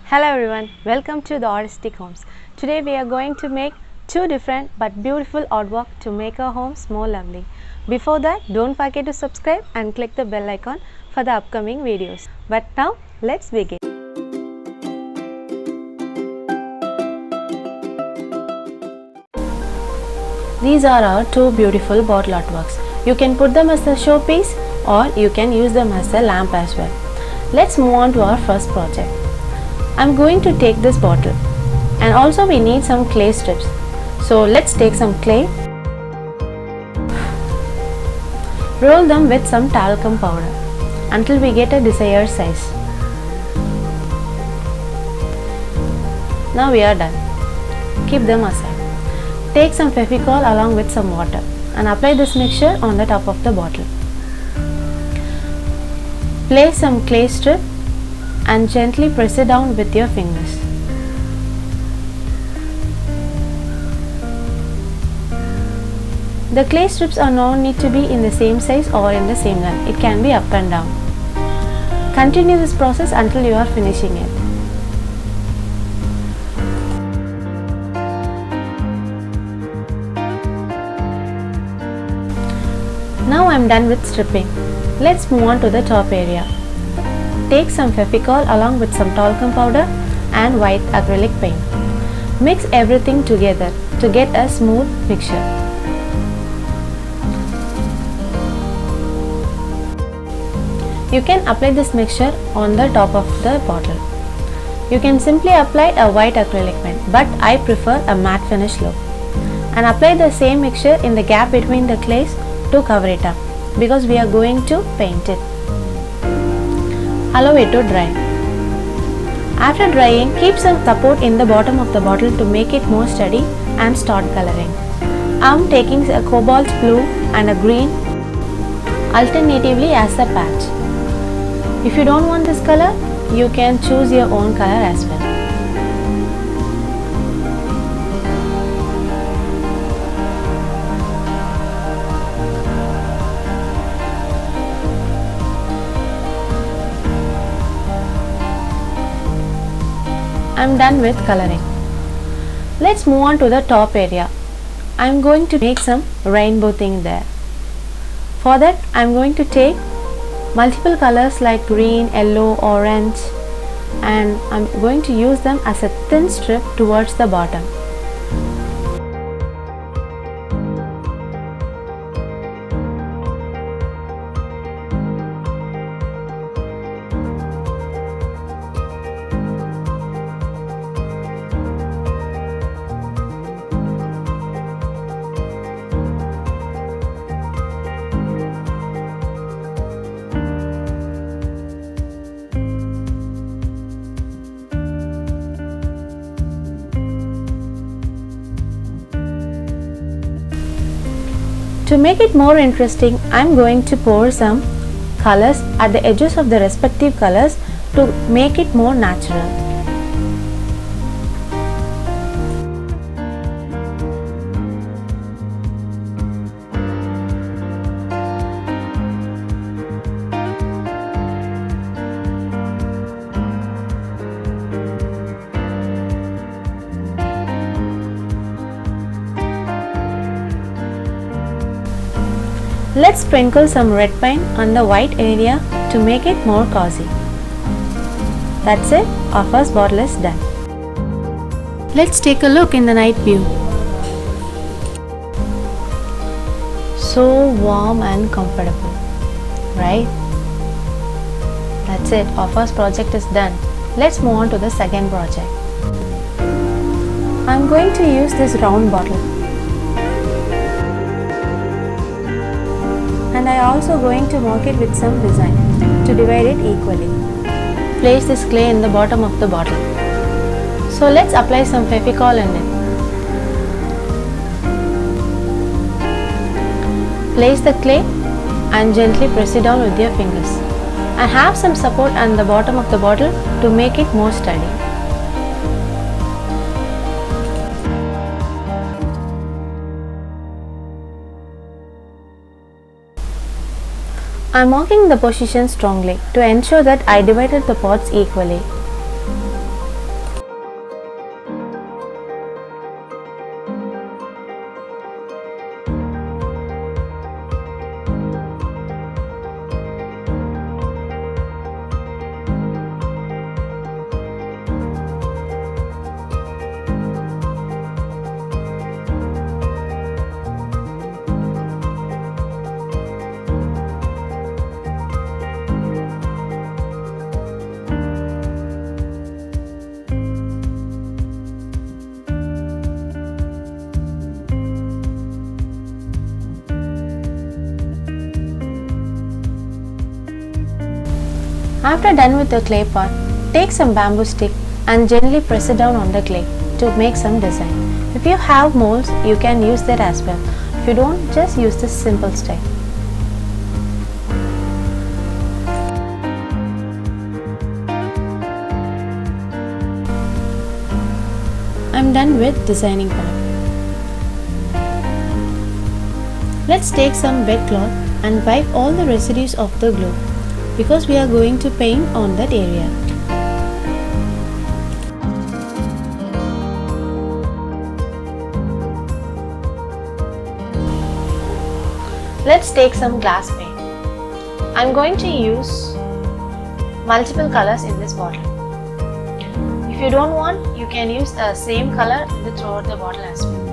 Hello everyone, welcome to the Artistic Homes. Today we are going to make two different but beautiful artwork to make our homes more lovely. Before that, don't forget to subscribe and click the bell icon for the upcoming videos. But now, let's begin. These are our two beautiful bottle artworks. You can put them as a showpiece or you can use them as a lamp as well. Let's move on to our first project. I'm going to take this bottle and also we need some clay strips. So let's take some clay, roll them with some talcum powder until we get a desired size. Now we are done. Keep them aside. Take some Fevicol along with some water and apply this mixture on the top of the bottle. Place some clay strip and gently press it down with your fingers. The clay strips are no need to be in the same size or in the same length. It can be up and down. Continue this process until you are finishing it. Now I am done with stripping. Let's move on to the top area. Take some Fevicol along with some talcum powder and white acrylic paint. Mix everything together to get a smooth mixture. You can apply this mixture on the top of the bottle. You can simply apply a white acrylic paint, but I prefer a matte finish look. And apply the same mixture in the gap between the clays to cover it up because we are going to paint it. Allow it to dry. After drying, keep some support in the bottom of the bottle to make it more steady and start coloring. I am taking a cobalt blue and a green alternatively as a patch. If you don't want this color, you can choose your own color as well. I'm done with coloring. Let's move on to the top area. I'm going to make some rainbow thing there. For that, I'm going to take multiple colors like green, yellow, orange, and I'm going to use them as a thin strip towards the bottom. To make it more interesting, I am going to pour some colors at the edges of the respective colors to make it more natural. Let's sprinkle some red paint on the white area to make it more cozy. That's it, our first bottle is done. Let's take a look in the night view. So warm and comfortable, right? That's it, our first project is done. Let's move on to the second project. I'm going to use this round bottle. And I also going to mark it with some design to divide it equally. Place this clay in the bottom of the bottle. So let's apply some Fevicol in it. Place the clay and gently press it down with your fingers. And have some support on the bottom of the bottle to make it more steady. I am marking the position strongly to ensure that I divided the pots equally. After done with the clay pot, take some bamboo stick and gently press it down on the clay to make some design. If you have molds, you can use that as well. If you don't, just use this simple style. I'm done with designing part. Let's take some wet cloth and wipe all the residues of the glue because we are going to paint on that area. Let's take some glass paint. I'm going to use multiple colors in this bottle. If you don't want, you can use the same color throughout the bottle as well.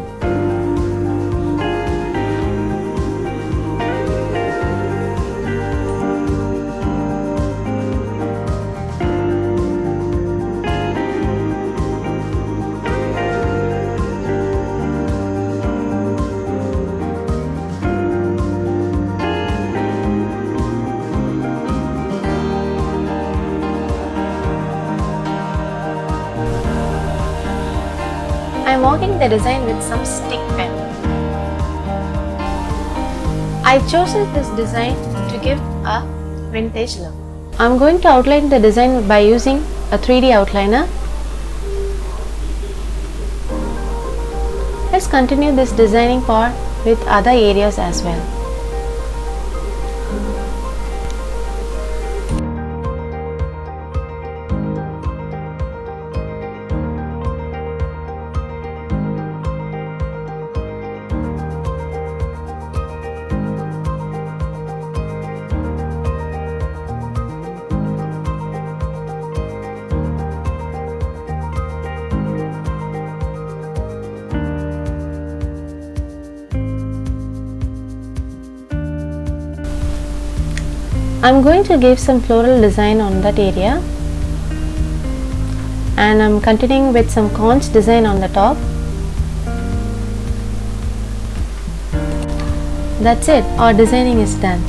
I am marking the design with some stick pen. I chose this design to give a vintage look. I am going to outline the design by using a 3D outliner. Let's continue this designing part with other areas as well. I'm going to give some floral design on that area, and I'm continuing with some conch design on the top. That's it, our designing is done.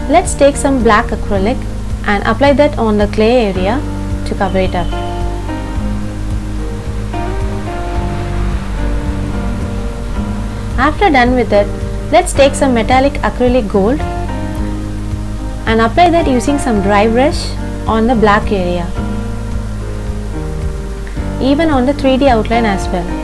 Let's take some black acrylic and apply that on the clay area to cover it up. After done with it, let's take some metallic acrylic gold and apply that using some dry brush on the black area, even on the 3D outline as well.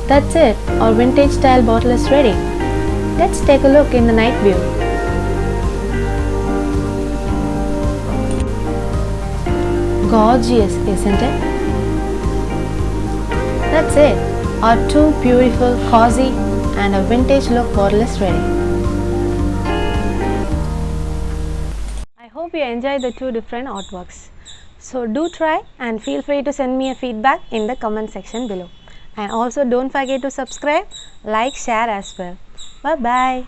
That's it, our vintage style bottle is ready. Let's take a look in the night view. Gorgeous, isn't it? That's it, our two beautiful, cozy and a vintage look bottle is ready. I hope you enjoyed the two different artworks. So do try and feel free to send me a feedback in the comment section below. And also don't forget to subscribe, like, share as well. Bye bye.